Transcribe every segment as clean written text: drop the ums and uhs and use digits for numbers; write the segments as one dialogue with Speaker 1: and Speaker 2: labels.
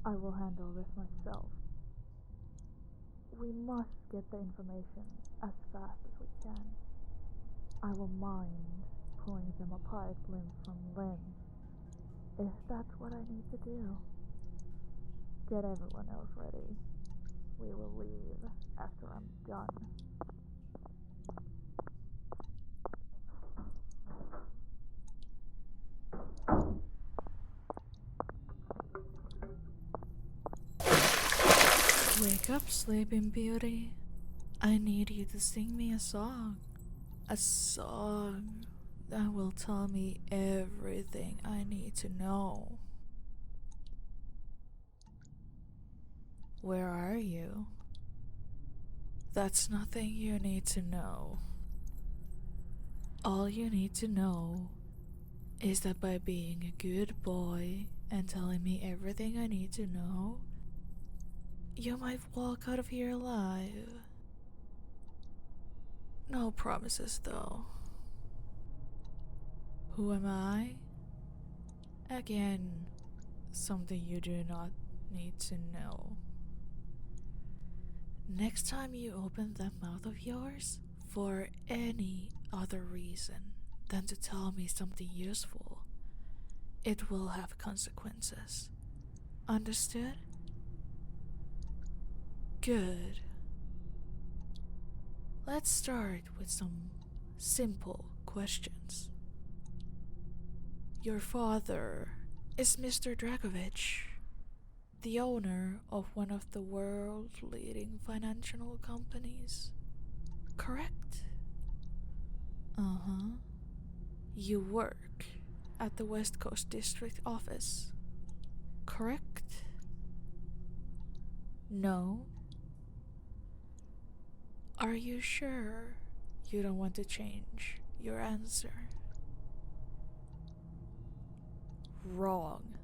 Speaker 1: I will handle this myself. We must get the information as fast as we can. I will mind pulling them apart limb from limb, if that's what I need to do. Get everyone else ready. We will leave after I'm done.
Speaker 2: Wake up, Sleeping Beauty. I need you to sing me a song. A song that will tell me everything I need to know. Where are you? That's nothing you need to know. All you need to know is that by being a good boy and telling me everything I need to know, you might walk out of here alive. No promises, though. Who am I? Again, something you do not need to know. Next time you open that mouth of yours for any other reason than to tell me something useful, it will have consequences. Understood? Good. Let's start with some simple questions. Your father is Mr. Dragovich, the owner of one of the world's leading financial companies, correct? Uh-huh. You work at the West Coast District Office, correct? No? Are you sure you don't want to change your answer? Wrong.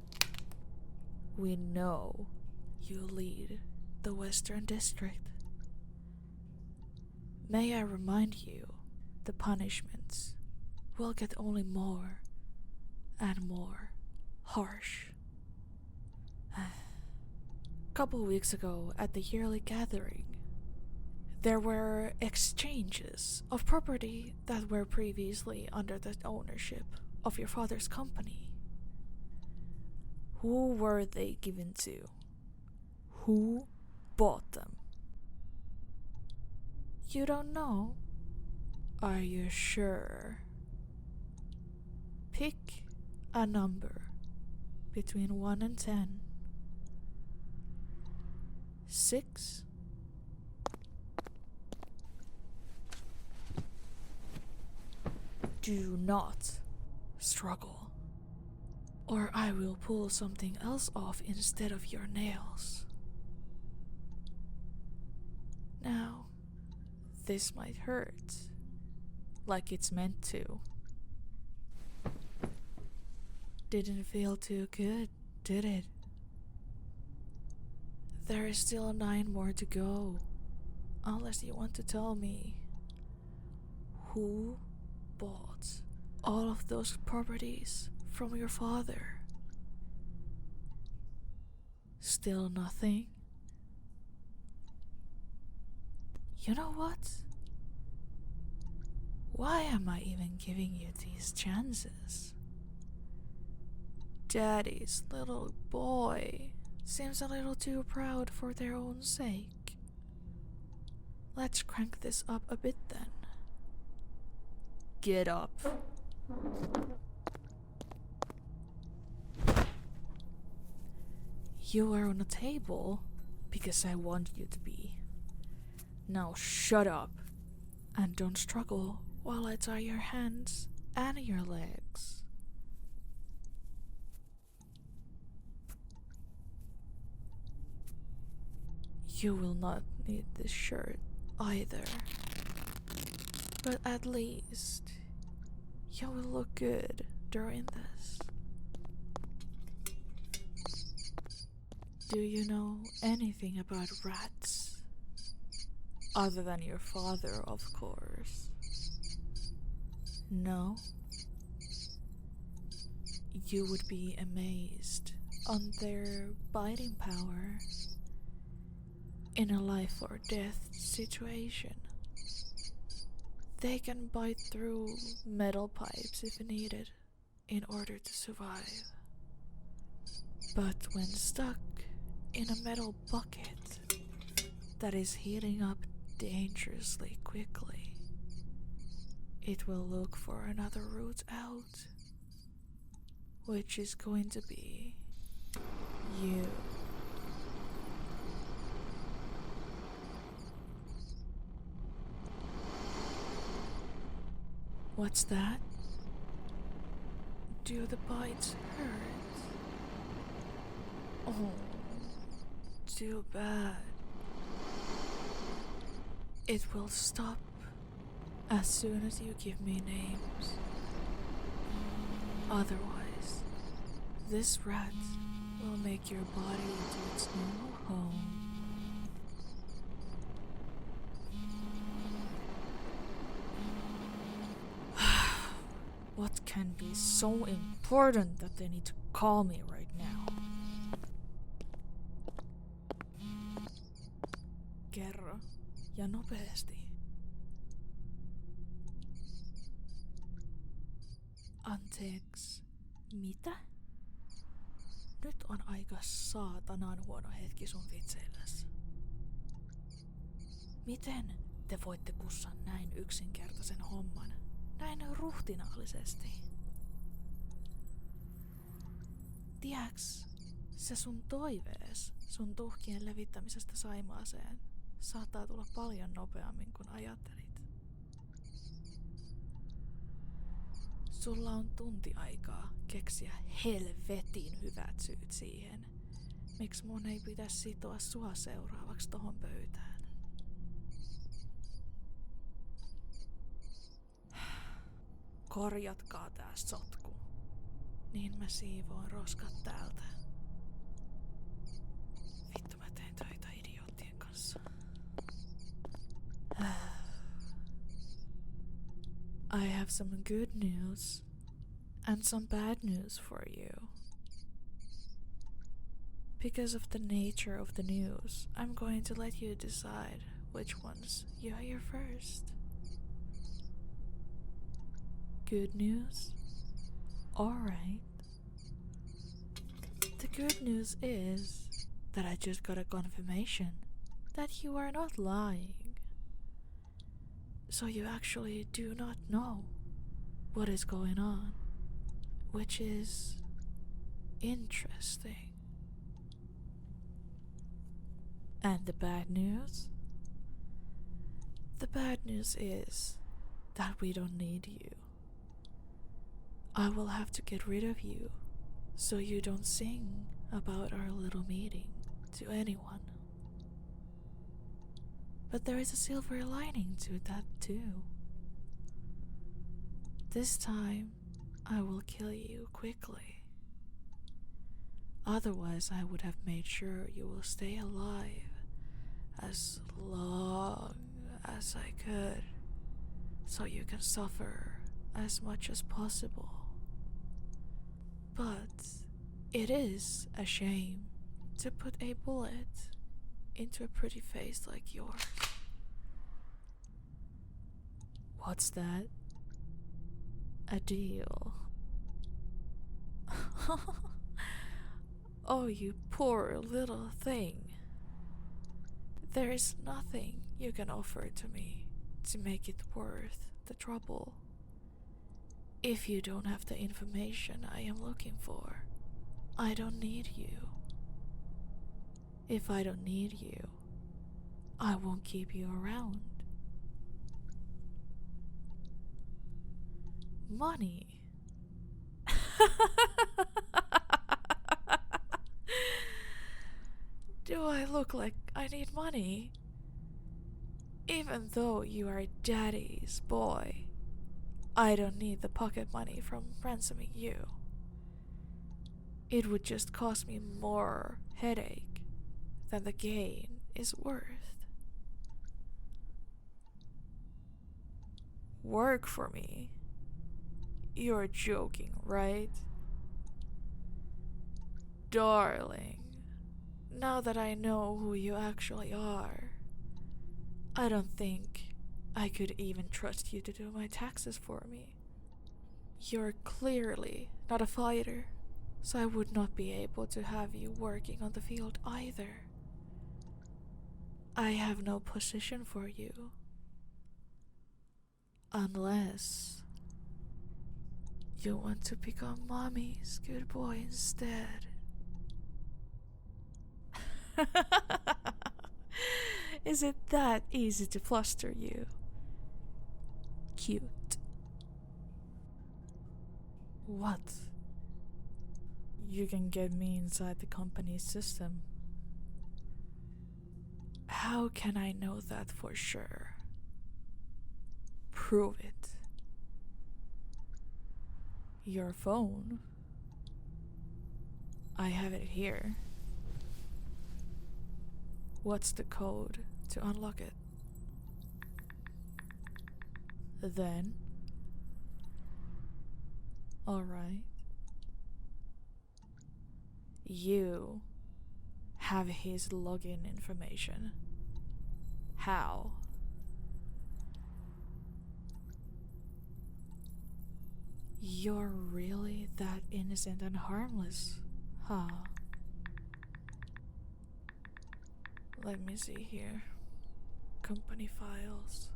Speaker 2: We know you lead the Western District. May I remind you, the punishments will get only more and more harsh. Couple weeks ago at the yearly gathering, there were exchanges of property that were previously under the ownership of your father's company. Who were they given to? Who bought them? You don't know? Are you sure? Pick a number between 1 and 10. 6? Do not struggle, or I will pull something else off instead of your nails. Now, this might hurt, like it's meant to. Didn't feel too good, did it? There is still 9 more to go, unless you want to tell me who bought all of those properties from your father. Still nothing? You know what? Why am I even giving you these chances? Daddy's little boy seems a little too proud for their own sake. Let's crank this up a bit then. Get up. You are on a table because I want you to be. Now shut up and don't struggle while I tie your hands and your legs. You will not need this shirt either, but at least you will look good during this. Do you know anything about rats? Other than your father, of course. No? You would be amazed on their biting power in a life or death situation. They can bite through metal pipes if needed in order to survive. But when stuck in a metal bucket that is heating up dangerously quickly, it will look for another route out, which is going to be you. What's that? Do the bites hurt? Oh, too bad. It will stop as soon as you give me names. Otherwise, this rat will make your body into its new home. What can be so important that they need to call me right now? Kerro, ja nopeasti. Anteeksi, mitä? Nyt on aika saatanan huono hetki sun vitseilläs. Miten te voitte kussaa näin yksinkertaisen homman? Näin ruhtinaallisesti. Tiedäks, se sun toivees sun tuhkien levittämisestä Saimaaseen saattaa tulla paljon nopeammin kuin ajattelit. Sulla on tunti aikaa keksiä helvetin hyvät syyt siihen, miksi mun ei pitäisi sitoa sua seuraavaksi tohon pöytään. Korjatkaa tää sotku, niin mä siivoon roskat täältä. Vittu, mä teen töitä idioottien kanssa. I have some good news and some bad news for you. Because of the nature of the news, I'm going to let you decide which ones you hear first. Good news? Alright. The good news is that I just got a confirmation that you are not lying. So you actually do not know what is going on, which is interesting. And the bad news? The bad news is that we don't need you. I will have to get rid of you so you don't sing about our little meeting to anyone. But there is a silver lining to that too. This time, I will kill you quickly. Otherwise, I would have made sure you will stay alive as long as I could, so you can suffer as much as possible. But it is a shame to put a bullet into a pretty face like yours. What's that? A deal. Oh, you poor little thing. There is nothing you can offer to me to make it worth the trouble. If you don't have the information I am looking for, I don't need you. If I don't need you, I won't keep you around. Money. Do I look like I need money? Even though you are daddy's boy, I don't need the pocket money from ransoming you. It would just cost me more headache than the gain is worth. Work for me? You're joking, right? Darling, now that I know who you actually are, I don't think I could even trust you to do my taxes for me. You're clearly not a fighter, so I would not be able to have you working on the field either. I have no position for you. Unless you want to become mommy's good boy instead. Is it that easy to fluster you? Cute. What? You can get me inside the company's system. How can I know that for sure? Prove it. Your phone? I have it here. What's the code to unlock it? Then? Alright. You have his login information. How? You're really that innocent and harmless, huh? Let me see here. Company files,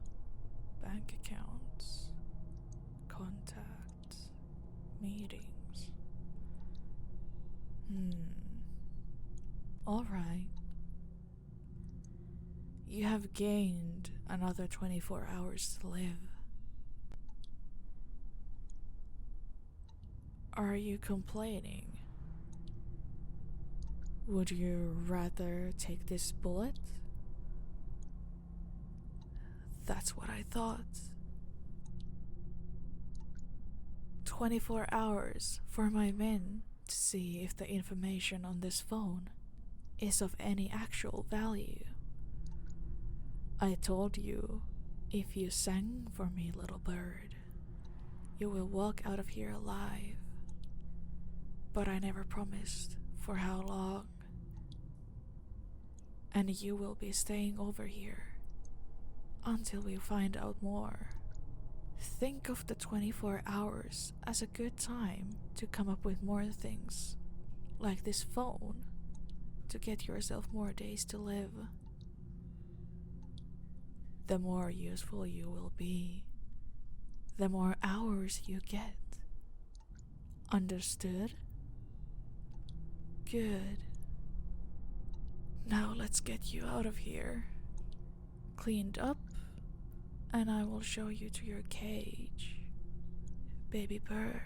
Speaker 2: bank accounts, contacts, meetings. Alright. You have gained another 24 hours to live. Are you complaining? Would you rather take this bullet? That's what I thought. 24 hours for my men to see if the information on this phone is of any actual value. I told you, if you sang for me, little bird, you will walk out of here alive. But I never promised for how long. And you will be staying over here until we find out more. Think of the 24 hours as a good time to come up with more things, like this phone, to get yourself more days to live. The more useful you will be, the more hours you get. Understood? Good. Now let's get you out of here. Cleaned up, and I will show you to your cage, baby bird.